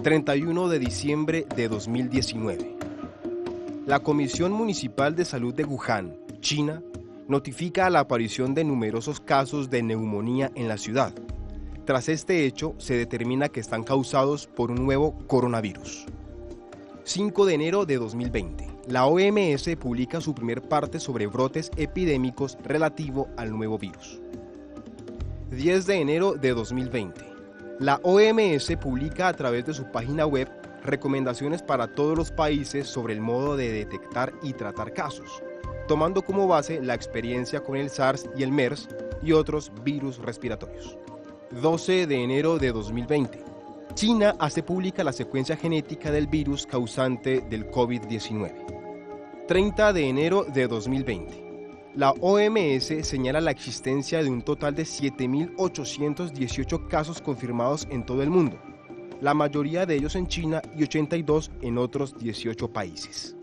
31 de diciembre de 2019. La Comisión Municipal de Salud de Wuhan, China, notifica la aparición de numerosos casos de neumonía en la ciudad. Tras este hecho, se determina que están causados por un nuevo coronavirus. 5 de enero de 2020. La OMS publica su primer parte sobre brotes epidémicos relativo al nuevo virus. 10 de enero de 2020. La OMS publica a través de su página web recomendaciones para todos los países sobre el modo de detectar y tratar casos, tomando como base la experiencia con el SARS y el MERS y otros virus respiratorios. 12 de enero de 2020. China hace pública la secuencia genética del virus causante del COVID-19. 30 de enero de 2020. La OMS señala la existencia de un total de 7.818 casos confirmados en todo el mundo, la mayoría de ellos en China y 82 en otros 18 países.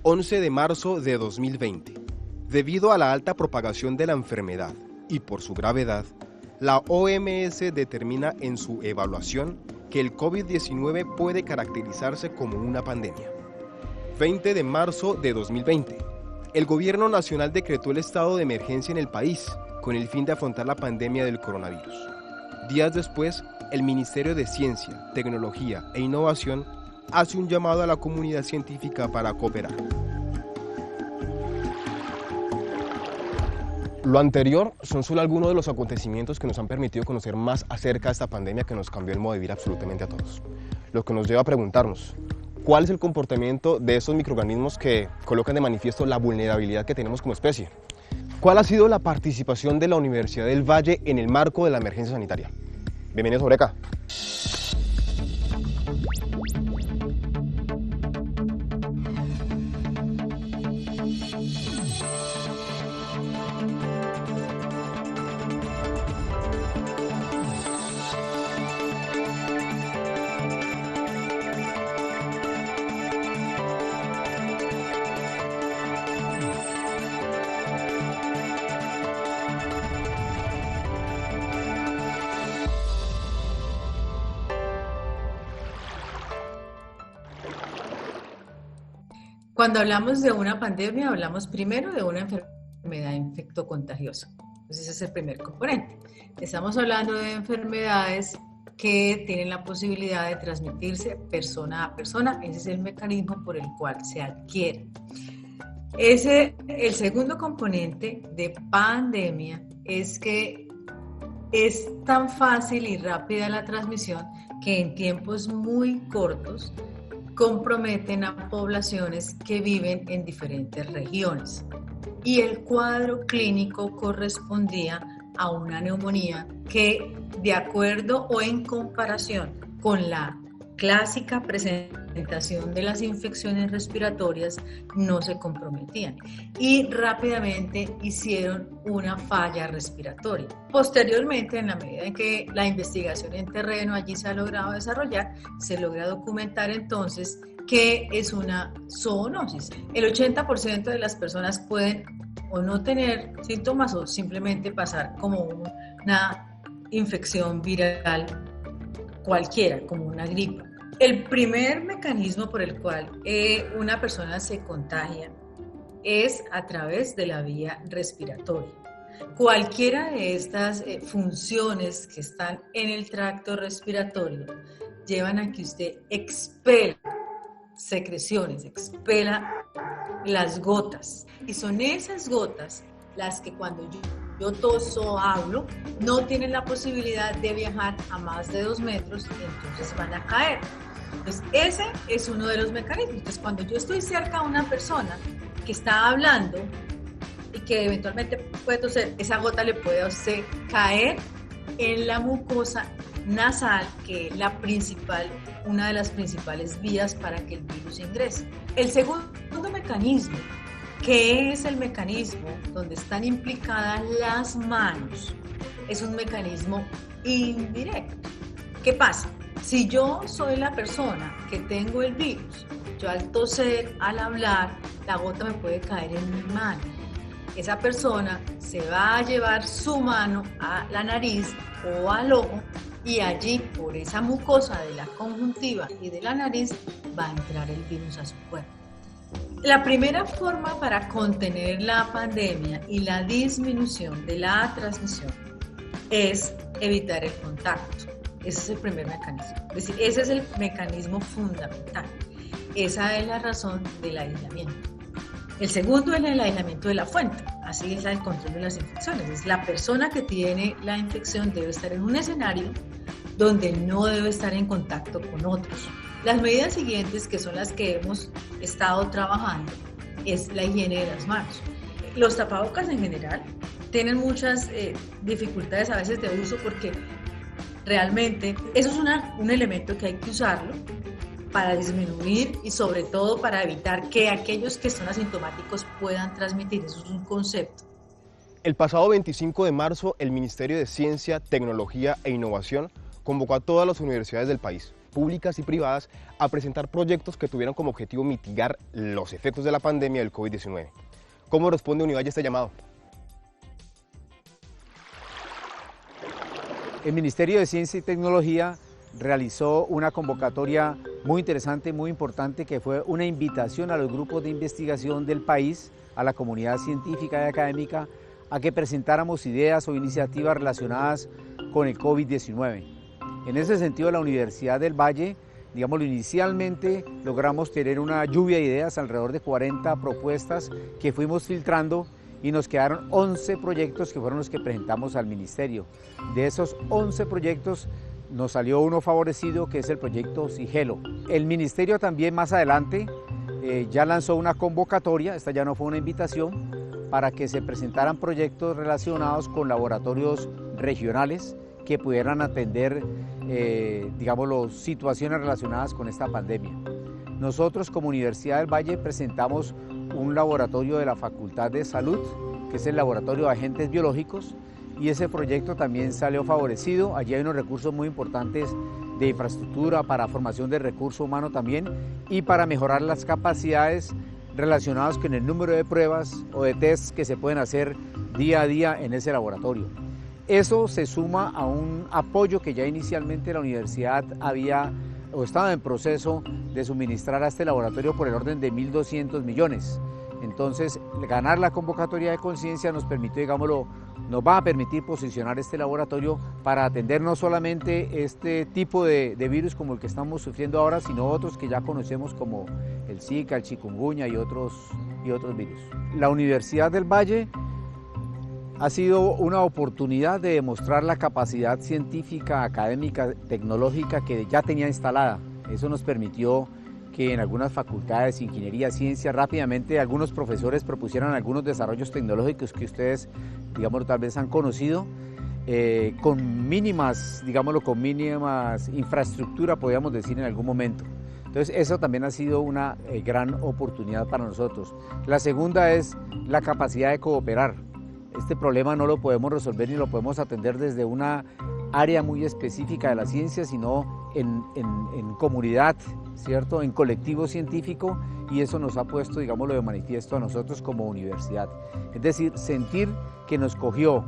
11 de marzo de 2020. Debido a la alta propagación de la enfermedad y por su gravedad, la OMS determina en su evaluación que el COVID-19 puede caracterizarse como una pandemia. 20 de marzo de 2020. El Gobierno Nacional decretó el estado de emergencia en el país con el fin de afrontar la pandemia del coronavirus. Días después, el Ministerio de Ciencia, Tecnología e Innovación hace un llamado a la comunidad científica para cooperar. Lo anterior son solo algunos de los acontecimientos que nos han permitido conocer más acerca de esta pandemia que nos cambió el modo de vida absolutamente a todos. Lo que nos lleva a preguntarnos, ¿cuál es el comportamiento de estos microorganismos que colocan de manifiesto la vulnerabilidad que tenemos como especie? ¿Cuál ha sido la participación de la Universidad del Valle en el marco de la emergencia sanitaria? Bienvenidos a Eureka. Cuando hablamos de una pandemia, hablamos primero de una enfermedad infectocontagiosa. Entonces, ese es el primer componente. Estamos hablando de enfermedades que tienen la posibilidad de transmitirse persona a persona. Ese es el mecanismo por el cual se adquiere. El segundo componente de pandemia es que es tan fácil y rápida la transmisión que en tiempos muy cortos comprometen a poblaciones que viven en diferentes regiones. Y el cuadro clínico correspondía a una neumonía que, de acuerdo o en comparación con la clásica presentación de las infecciones respiratorias, no se comprometían y rápidamente hicieron una falla respiratoria. Posteriormente, en la medida en que la investigación en terreno allí se ha logrado desarrollar, se logra documentar entonces que es una zoonosis. El 80% de las personas pueden o no tener síntomas o simplemente pasar como una infección viral cualquiera, como una gripe. El primer mecanismo por el cual una persona se contagia es a través de la vía respiratoria. Cualquiera de estas funciones que están en el tracto respiratorio llevan a que usted expela secreciones, expela las gotas. Y son esas gotas las que cuando yo toso o hablo, no tienen la posibilidad de viajar a más de 2 metros y entonces van a caer. Entonces, ese es uno de los mecanismos. Entonces, cuando yo estoy cerca a una persona que está hablando y que eventualmente puede toser, esa gota le puede a usted caer en la mucosa nasal, que es una de las principales vías para que el virus ingrese. El segundo mecanismo, que es el mecanismo donde están implicadas las manos, es un mecanismo indirecto. ¿Qué pasa? Si yo soy la persona que tengo el virus, yo al toser, al hablar, la gota me puede caer en mi mano. Esa persona se va a llevar su mano a la nariz o al ojo y allí, por esa mucosa de la conjuntiva y de la nariz, va a entrar el virus a su cuerpo. La primera forma para contener la pandemia y la disminución de la transmisión es evitar el contacto. Ese es el primer mecanismo. Es decir, ese es el mecanismo fundamental. Esa es la razón del aislamiento. El segundo es el aislamiento de la fuente. Así es el control de las infecciones. Es la persona que tiene la infección debe estar en un escenario donde no debe estar en contacto con otros. Las medidas siguientes, que son las que hemos estado trabajando, es la higiene de las manos. Los tapabocas en general tienen muchas dificultades a veces de uso porque realmente eso es un elemento que hay que usarlo para disminuir y sobre todo para evitar que aquellos que son asintomáticos puedan transmitir. Eso es un concepto. El pasado 25 de marzo, el Ministerio de Ciencia, Tecnología e Innovación convocó a todas las universidades del país, públicas y privadas, a presentar proyectos que tuvieran como objetivo mitigar los efectos de la pandemia del COVID-19. ¿Cómo responde Univalle a este llamado? El Ministerio de Ciencia y Tecnología realizó una convocatoria muy interesante, muy importante, que fue una invitación a los grupos de investigación del país, a la comunidad científica y académica, a que presentáramos ideas o iniciativas relacionadas con el COVID-19. En ese sentido, la Universidad del Valle, digámoslo, inicialmente logramos tener una lluvia de ideas, alrededor de 40 propuestas que fuimos filtrando, y nos quedaron 11 proyectos que fueron los que presentamos al Ministerio. De esos 11 proyectos nos salió uno favorecido, que es el proyecto Sigelo. El Ministerio también más adelante ya lanzó una convocatoria, esta ya no fue una invitación, para que se presentaran proyectos relacionados con laboratorios regionales que pudieran atender, digámoslo, situaciones relacionadas con esta pandemia. Nosotros como Universidad del Valle presentamos un laboratorio de la Facultad de Salud, que es el Laboratorio de Agentes Biológicos, y ese proyecto también salió favorecido. Allí hay unos recursos muy importantes de infraestructura para formación de recurso humano también y para mejorar las capacidades relacionadas con el número de pruebas o de tests que se pueden hacer día a día en ese laboratorio. Eso se suma a un apoyo que ya inicialmente la universidad había o estaba en proceso de suministrar a este laboratorio por el orden de 1.200 millones. Entonces, ganar la convocatoria de conciencia nos permitió, digámoslo, nos va a permitir posicionar este laboratorio para atender no solamente este tipo de virus como el que estamos sufriendo ahora, sino otros que ya conocemos como el Zika, el chikungunya y otros virus. La Universidad del Valle ha sido una oportunidad de demostrar la capacidad científica, académica, tecnológica que ya tenía instalada. Eso nos permitió que en algunas facultades, ingeniería, ciencia, rápidamente algunos profesores propusieran algunos desarrollos tecnológicos que ustedes, digámoslo, tal vez han conocido, con mínimas, digámoslo, con mínimas infraestructura, podríamos decir en algún momento. Entonces eso también ha sido una gran oportunidad para nosotros. La segunda es la capacidad de cooperar. Este problema no lo podemos resolver ni lo podemos atender desde una área muy específica de la ciencia, sino en comunidad, ¿cierto? En colectivo científico, y eso nos ha puesto, digámoslo, de manifiesto a nosotros como universidad. Es decir, sentir que nos cogió,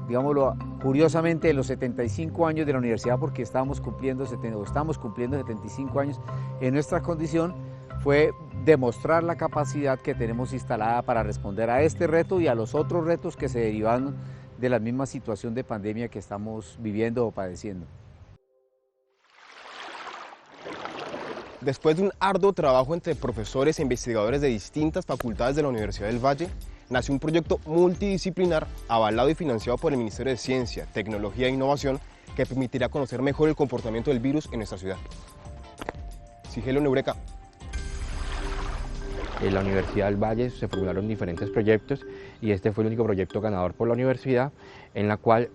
digámoslo, curiosamente, los 75 años de la universidad, porque estamos cumpliendo 75 años en nuestra condición, fue demostrar la capacidad que tenemos instalada para responder a este reto y a los otros retos que se derivan de la misma situación de pandemia que estamos viviendo o padeciendo. Después de un arduo trabajo entre profesores e investigadores de distintas facultades de la Universidad del Valle, nació un proyecto multidisciplinar avalado y financiado por el Ministerio de Ciencia, Tecnología e Innovación que permitirá conocer mejor el comportamiento del virus en nuestra ciudad. Sigelo en Eureka. En la Universidad del Valle se formularon diferentes proyectos y este fue el único proyecto ganador por la universidad, en la cual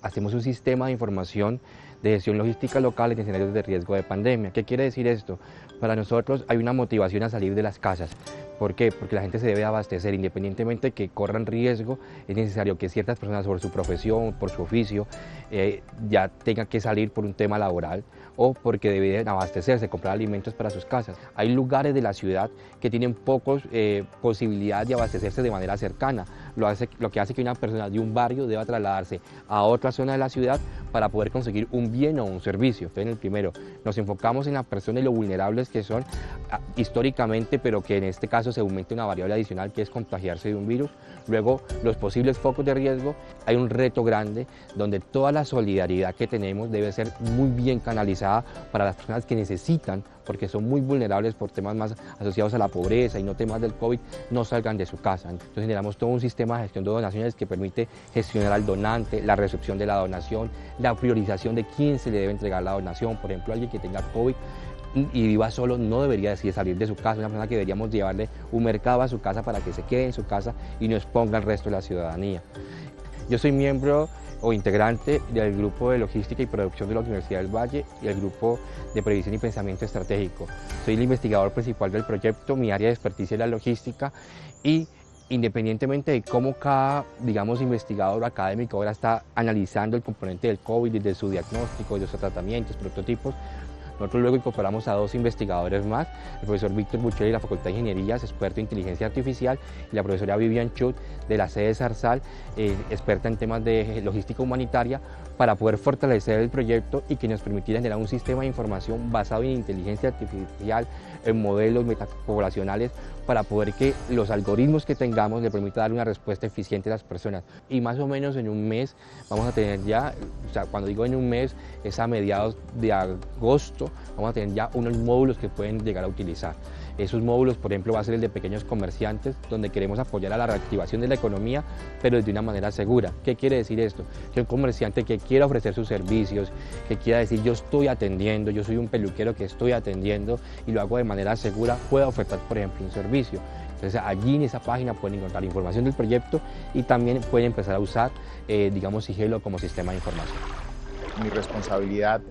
hacemos un sistema de información de gestión logística local en escenarios de riesgo de pandemia. ¿Qué quiere decir esto? Para nosotros hay una motivación a salir de las casas. ¿Por qué? Porque la gente se debe abastecer, independientemente de que corran riesgo, es necesario que ciertas personas por su profesión, por su oficio, ya tengan que salir por un tema laboral o porque deben abastecerse, comprar alimentos para sus casas. Hay lugares de la ciudad que tienen pocos posibilidades de abastecerse de manera cercana, lo que hace que una persona de un barrio deba trasladarse a otra zona de la ciudad para poder conseguir un un bien o un servicio. Entonces, en el primero, nos enfocamos en la persona y lo vulnerables que son históricamente, pero que en este caso se aumenta una variable adicional que es contagiarse de un virus. Luego, los posibles focos de riesgo. Hay un reto grande donde toda la solidaridad que tenemos debe ser muy bien canalizada para las personas que necesitan, porque son muy vulnerables por temas más asociados a la pobreza y no temas del COVID, no salgan de su casa. Entonces generamos todo un sistema de gestión de donaciones que permite gestionar al donante, la recepción de la donación, la priorización de quién se le debe entregar la donación. Por ejemplo, alguien que tenga COVID y viva solo no debería decidir salir de su casa, una persona que deberíamos llevarle un mercado a su casa para que se quede en su casa y no exponga al resto de la ciudadanía. Yo soy miembro o integrante del grupo de logística y producción de la Universidad del Valle y el grupo de previsión y pensamiento estratégico. Soy el investigador principal del proyecto, mi área de experticia es la logística y independientemente de cómo cada, digamos, investigador o académico ahora está analizando el componente del COVID desde su diagnóstico, desde sus tratamientos, prototipos, nosotros luego incorporamos a 2 investigadores más, el profesor Víctor Buchel de la Facultad de Ingenierías, experto en inteligencia artificial, y la profesora Vivian Chut de la sede Zarzal, experta en temas de logística humanitaria, para poder fortalecer el proyecto y que nos permitiera generar un sistema de información basado en inteligencia artificial, en modelos metapoblacionales, para poder que los algoritmos que tengamos le permitan dar una respuesta eficiente a las personas. Y más o menos en un mes vamos a tener ya, o sea, cuando digo en un mes, es a mediados de agosto, vamos a tener ya unos módulos que pueden llegar a utilizar. Esos módulos, por ejemplo, va a ser el de pequeños comerciantes, donde queremos apoyar a la reactivación de la economía, pero de una manera segura. ¿Qué quiere decir esto? Que un comerciante que quiera ofrecer sus servicios, que quiera decir yo estoy atendiendo, yo soy un peluquero que estoy atendiendo y lo hago de manera segura, pueda ofertar, por ejemplo, un servicio. Entonces allí en esa página pueden encontrar información del proyecto y también pueden empezar a usar, digamos, Sigelo como sistema de información. Mi responsabilidad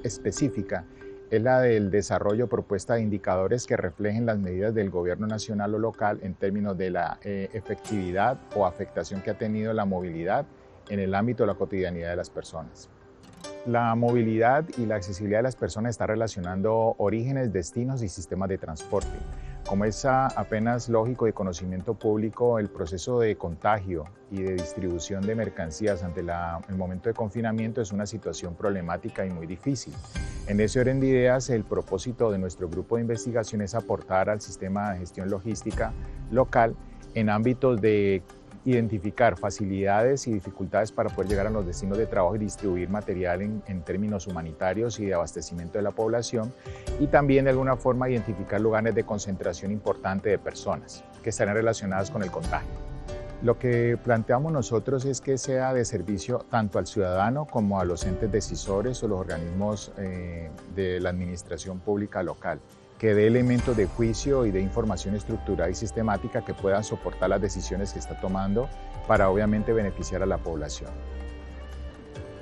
específica es la del desarrollo propuesta de indicadores que reflejen las medidas del gobierno nacional o local en términos de la efectividad o afectación que ha tenido la movilidad en el ámbito de la cotidianidad de las personas. La movilidad y la accesibilidad de las personas está relacionando orígenes, destinos y sistemas de transporte. Como es apenas lógico de conocimiento público, el proceso de contagio y de distribución de mercancías ante el momento de confinamiento es una situación problemática y muy difícil. En ese orden de ideas, el propósito de nuestro grupo de investigación es aportar al sistema de gestión logística local en ámbitos de identificar facilidades y dificultades para poder llegar a los destinos de trabajo y distribuir material en términos humanitarios y de abastecimiento de la población, y también de alguna forma identificar lugares de concentración importante de personas que estarán relacionadas con el contagio. Lo que planteamos nosotros es que sea de servicio tanto al ciudadano como a los entes decisores o los organismos de la administración pública local, que dé elementos de juicio y de información estructurada y sistemática que puedan soportar las decisiones que está tomando para obviamente beneficiar a la población.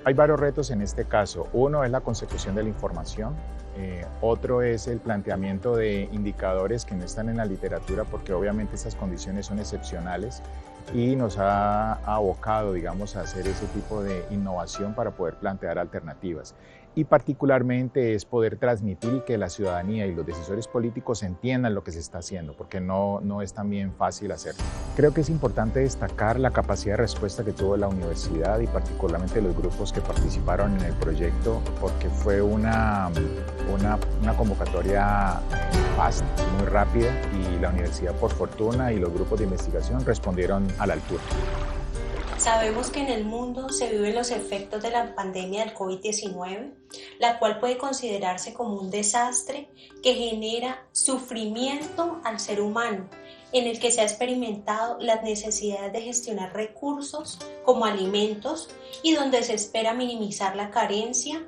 Hay varios retos en este caso. Uno es la consecución de la información, otro es el planteamiento de indicadores que no están en la literatura porque obviamente esas condiciones son excepcionales y nos ha abocado, digamos, a hacer ese tipo de innovación para poder plantear alternativas. Y particularmente es poder transmitir y que la ciudadanía y los decisores políticos entiendan lo que se está haciendo, porque no es también fácil hacerlo. Creo que es importante destacar la capacidad de respuesta que tuvo la universidad y particularmente los grupos que participaron en el proyecto, porque fue una convocatoria fast, muy rápida, y la universidad, por fortuna, y los grupos de investigación respondieron a la altura. Sabemos que en el mundo se viven los efectos de la pandemia del COVID-19, la cual puede considerarse como un desastre que genera sufrimiento al ser humano, en el que se ha experimentado las necesidades de gestionar recursos como alimentos y donde se espera minimizar la carencia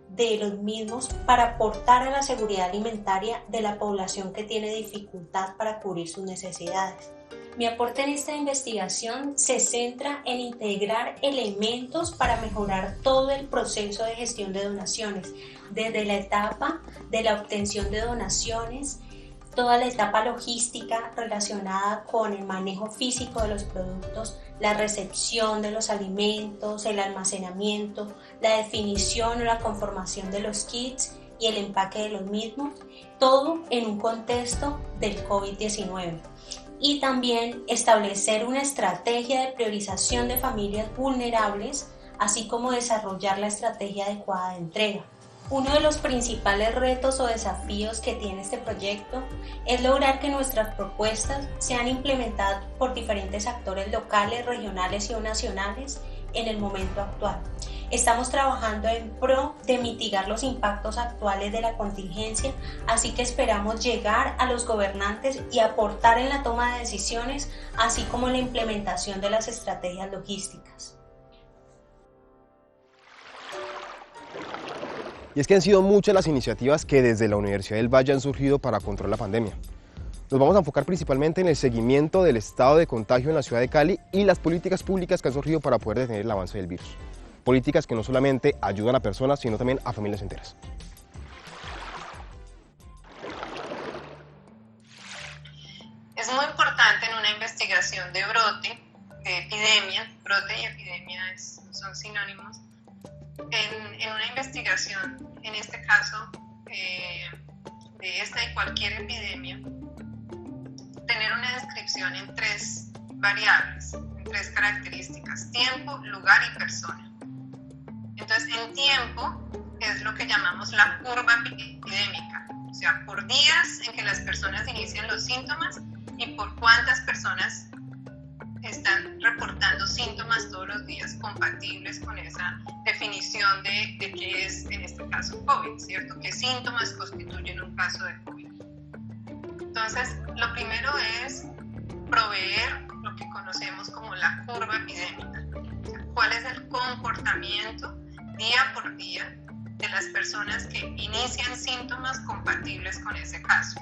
de los mismos para aportar a la seguridad alimentaria de la población que tiene dificultad para cubrir sus necesidades. Mi aporte en esta investigación se centra en integrar elementos para mejorar todo el proceso de gestión de donaciones, desde la etapa de la obtención de donaciones, toda la etapa logística relacionada con el manejo físico de los productos, la recepción de los alimentos, el almacenamiento, la definición o la conformación de los kits y el empaque de los mismos, todo en un contexto del COVID-19. Y también establecer una estrategia de priorización de familias vulnerables así como desarrollar la estrategia adecuada de entrega. Uno de los principales retos o desafíos que tiene este proyecto es lograr que nuestras propuestas sean implementadas por diferentes actores locales, regionales y nacionales en el momento actual. Estamos trabajando en pro de mitigar los impactos actuales de la contingencia, así que esperamos llegar a los gobernantes y aportar en la toma de decisiones, así como en la implementación de las estrategias logísticas. Y es que han sido muchas las iniciativas que desde la Universidad del Valle han surgido para controlar la pandemia. Nos vamos a enfocar principalmente en el seguimiento del estado de contagio en la ciudad de Cali y las políticas públicas que han surgido para poder detener el avance del virus. Políticas que no solamente ayudan a personas, sino también a familias enteras. Es muy importante en una investigación de brote, de epidemia, brote y epidemia son sinónimos, en una investigación, en este caso de esta y cualquier epidemia, tener una descripción en 3 variables, en 3 características: tiempo, lugar y persona. Entonces, en tiempo es lo que llamamos la curva epidémica, o sea, por días en que las personas inician los síntomas y por cuántas personas están reportando síntomas todos los días compatibles con esa definición de qué es, en este caso, COVID, ¿cierto? ¿Qué síntomas constituyen un caso de COVID? Entonces, lo primero es proveer lo que conocemos como la curva epidémica. O sea, ¿cuál es el comportamiento día por día de las personas que inician síntomas compatibles con ese caso?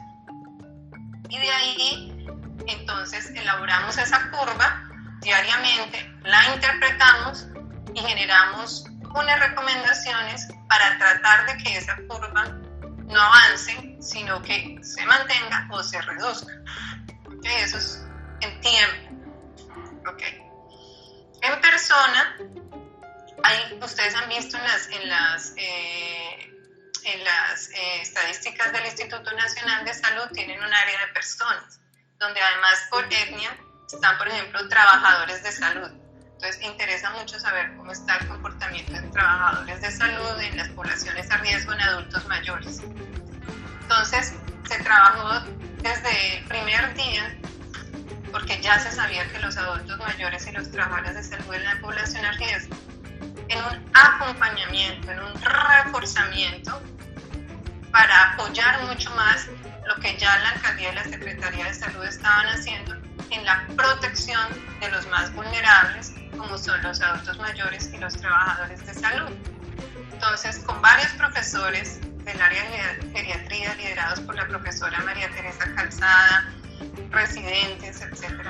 Y de ahí, entonces, elaboramos esa curva diariamente, la interpretamos y generamos unas recomendaciones para tratar de que esa curva no avance, sino que se mantenga o se reduzca. ¿Okay? Eso es en tiempo. ¿Okay? En persona, ustedes han visto en las estadísticas del Instituto Nacional de Salud, tienen un área de personas, donde además por etnia están, por ejemplo, trabajadores de salud. Entonces, interesa mucho saber cómo está el comportamiento de trabajadores de salud en las poblaciones a riesgo en adultos mayores. Entonces, se trabajó desde el primer día, porque ya se sabía que los adultos mayores y los trabajadores de salud en la población a riesgo, en un acompañamiento, en un reforzamiento para apoyar mucho más lo que ya la Alcaldía y la Secretaría de Salud estaban haciendo en la protección de los más vulnerables, como son los adultos mayores y los trabajadores de salud. Entonces, con varios profesores del área de geriatría, liderados por la profesora María Teresa Calzada, residentes, etc.,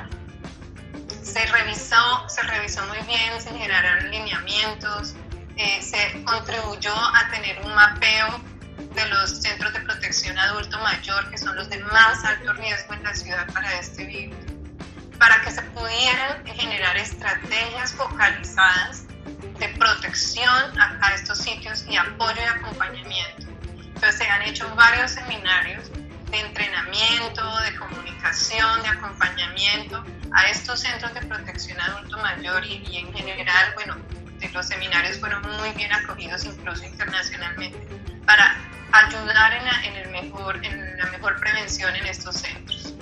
se revisó muy bien, se generaron lineamientos, se contribuyó a tener un mapeo de los centros de protección adulto mayor, que son los de más alto riesgo en la ciudad para este virus, para que se pudieran generar estrategias focalizadas de protección a estos sitios y apoyo y acompañamiento. Entonces se han hecho varios seminarios de entrenamiento, de comunicación, de acompañamiento a estos centros de protección adulto mayor y en general, bueno, los seminarios fueron muy bien acogidos incluso internacionalmente para ayudar en la mejor prevención en estos centros.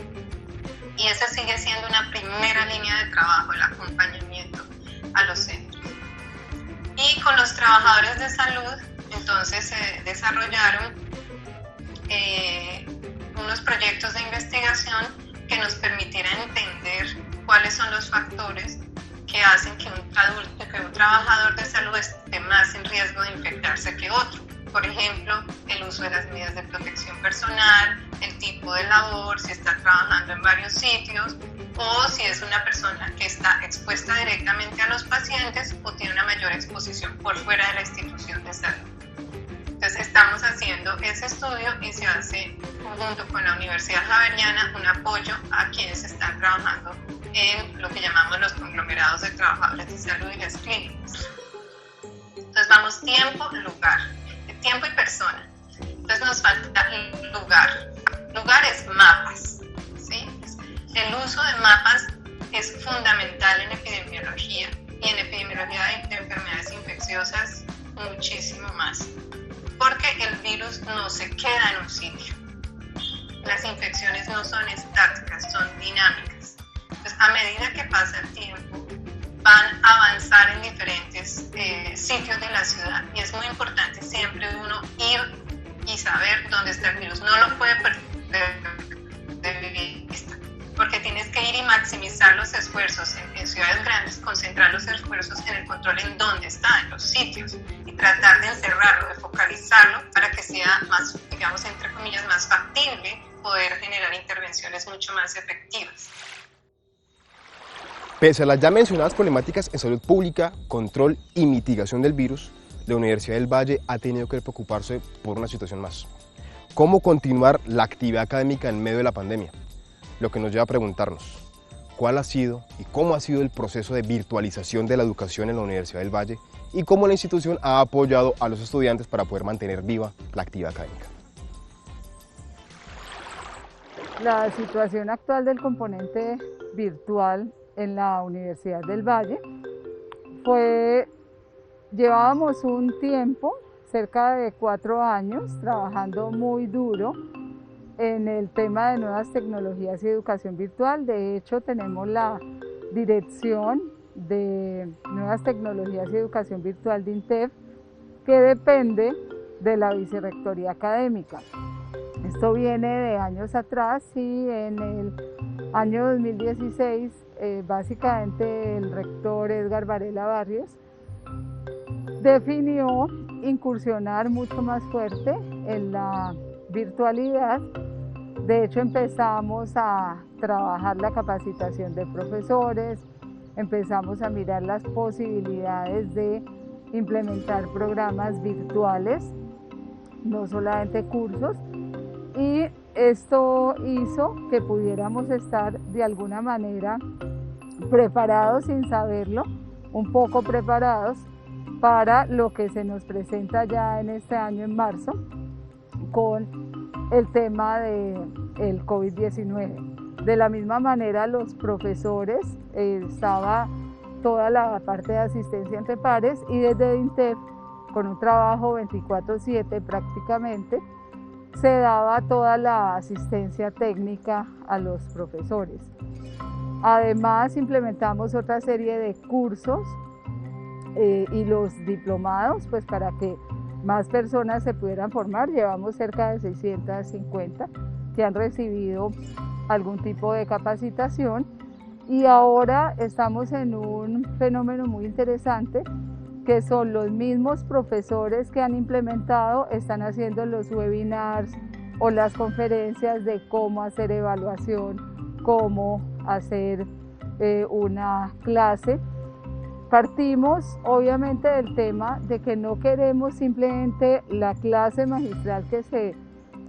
Y esa sigue siendo una primera línea de trabajo, el acompañamiento a los centros. Y con los trabajadores de salud, entonces se desarrollaron unos proyectos de investigación que nos permitieran entender cuáles son los factores que hacen que un trabajador de salud esté más en riesgo de infectarse que otro. Por ejemplo, el uso de las medidas de protección personal, el tipo de labor, si está trabajando en varios sitios o si es una persona que está expuesta directamente a los pacientes o tiene una mayor exposición por fuera de la institución de salud. Entonces estamos haciendo ese estudio y se hace junto con la Universidad Javeriana un apoyo a quienes están trabajando en lo que llamamos los conglomerados de trabajadores de salud y las clínicas. Entonces vamos tiempo, lugar, tiempo y persona. Entonces nos falta lugar. Lugar es mapas, ¿sí? El uso de mapas es fundamental en epidemiología y en epidemiología de enfermedades infecciosas. las infecciones no son estáticas, son dinámicas. Entonces, a medida que pasa el tiempo, van a avanzar en diferentes sitios de la ciudad y es muy importante siempre uno ir y saber dónde está el virus. No lo puede perder de vista, porque tienes que ir y maximizar los esfuerzos en ciudades grandes, concentrar los esfuerzos en el control en dónde está, en los sitios, y tratar de encerrarlo, de focalizarlo para que sea más, digamos, entre comillas, más factible poder generar intervenciones mucho más efectivas. Pese a las ya mencionadas problemáticas en salud pública, control y mitigación del virus, la Universidad del Valle ha tenido que preocuparse por una situación más. ¿Cómo continuar la actividad académica en medio de la pandemia? Lo que nos lleva a preguntarnos, ¿cuál ha sido y cómo ha sido el proceso de virtualización de la educación en la Universidad del Valle y cómo la institución ha apoyado a los estudiantes para poder mantener viva la actividad académica? La situación actual del componente virtual en la Universidad del Valle llevábamos un tiempo, cerca de 4 años, trabajando muy duro en el tema de nuevas tecnologías y educación virtual. De hecho, tenemos la dirección de nuevas tecnologías y educación virtual de INTEF, que depende de la vicerrectoría académica. Esto viene de años atrás y en el año 2016, básicamente el rector Edgar Varela Barrios definió incursionar mucho más fuerte en la virtualidad. De hecho, empezamos a trabajar la capacitación de profesores, empezamos a mirar las posibilidades de implementar programas virtuales, no solamente cursos, y esto hizo que pudiéramos estar de alguna manera preparados sin saberlo, un poco preparados para lo que se nos presenta ya en este año en marzo con el tema del COVID-19. De la misma manera, los profesores, estaba toda la parte de asistencia entre pares y desde INTEF, con un trabajo 24/7 prácticamente, se daba toda la asistencia técnica a los profesores. Además, implementamos otra serie de cursos y los diplomados, pues para que más personas se pudieran formar. Llevamos cerca de 650 que han recibido algún tipo de capacitación y ahora estamos en un fenómeno muy interesante, que son los mismos profesores que han implementado, están haciendo los webinars o las conferencias de cómo hacer evaluación, cómo hacer una clase. Partimos obviamente del tema de que no queremos simplemente la clase magistral que se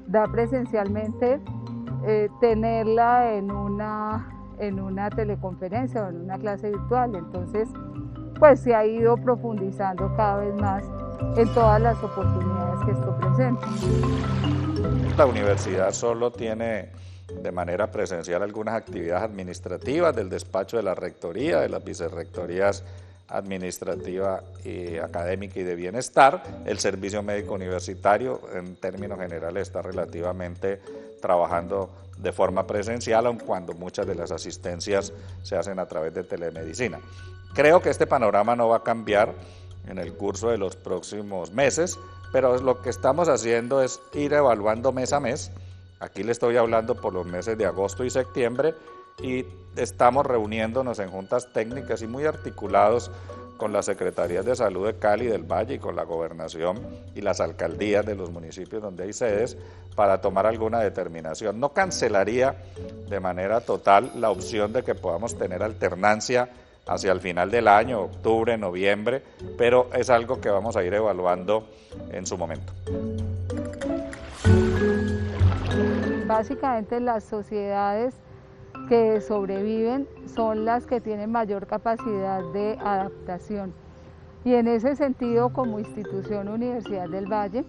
da presencialmente, tenerla en una teleconferencia o en una clase virtual. Entonces, pues se ha ido profundizando cada vez más en todas las oportunidades que esto presenta. La universidad solo tiene de manera presencial algunas actividades administrativas del despacho de la rectoría, de las vicerrectorías administrativa, académica y de bienestar. El servicio médico universitario en términos generales está relativamente trabajando de forma presencial, aun cuando muchas de las asistencias se hacen a través de telemedicina. Creo que este panorama no va a cambiar en el curso de los próximos meses, pero lo que estamos haciendo es ir evaluando mes a mes. Aquí le estoy hablando por los meses de agosto y septiembre, y estamos reuniéndonos en juntas técnicas y muy articulados con las Secretarías de Salud de Cali, del Valle, y con la Gobernación y las alcaldías de los municipios donde hay sedes para tomar alguna determinación. No cancelaría de manera total la opción de que podamos tener alternancia hacia el final del año, octubre, noviembre, pero es algo que vamos a ir evaluando en su momento. Básicamente las sociedades que sobreviven son las que tienen mayor capacidad de adaptación. Y en ese sentido, como institución Universidad del Valle,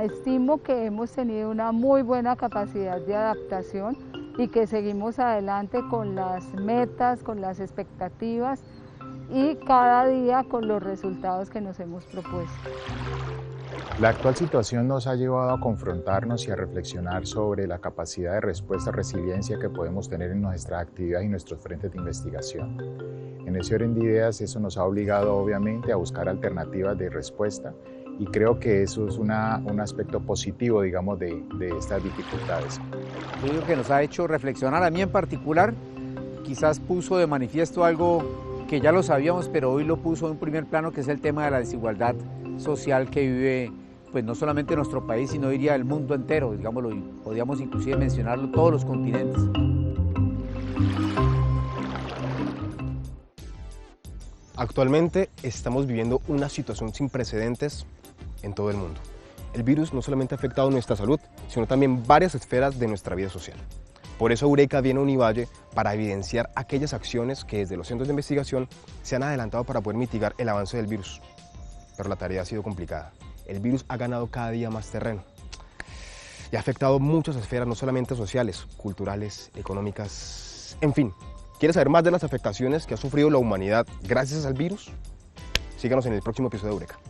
estimo que hemos tenido una muy buena capacidad de adaptación y que seguimos adelante con las metas, con las expectativas y cada día con los resultados que nos hemos propuesto. La actual situación nos ha llevado a confrontarnos y a reflexionar sobre la capacidad de respuesta, resiliencia que podemos tener en nuestras actividades y nuestros frentes de investigación. En ese orden de ideas, eso nos ha obligado obviamente a buscar alternativas de respuesta y creo que eso es un aspecto positivo, digamos, de estas dificultades. Yo digo que nos ha hecho reflexionar, a mí en particular, quizás puso de manifiesto algo que ya lo sabíamos, pero hoy lo puso en primer plano, que es el tema de la desigualdad social que vive pues no solamente nuestro país, sino diría el mundo entero, digámoslo, y podríamos inclusive mencionarlo todos los continentes. Actualmente estamos viviendo una situación sin precedentes en todo el mundo. El virus no solamente ha afectado nuestra salud, sino también varias esferas de nuestra vida social. Por eso Eureka viene a Univalle para evidenciar aquellas acciones que desde los centros de investigación se han adelantado para poder mitigar el avance del virus. Pero la tarea ha sido complicada. El virus ha ganado cada día más terreno y ha afectado muchas esferas, no solamente sociales, culturales, económicas, en fin. ¿Quieres saber más de las afectaciones que ha sufrido la humanidad gracias al virus? Síganos en el próximo episodio de Eureka.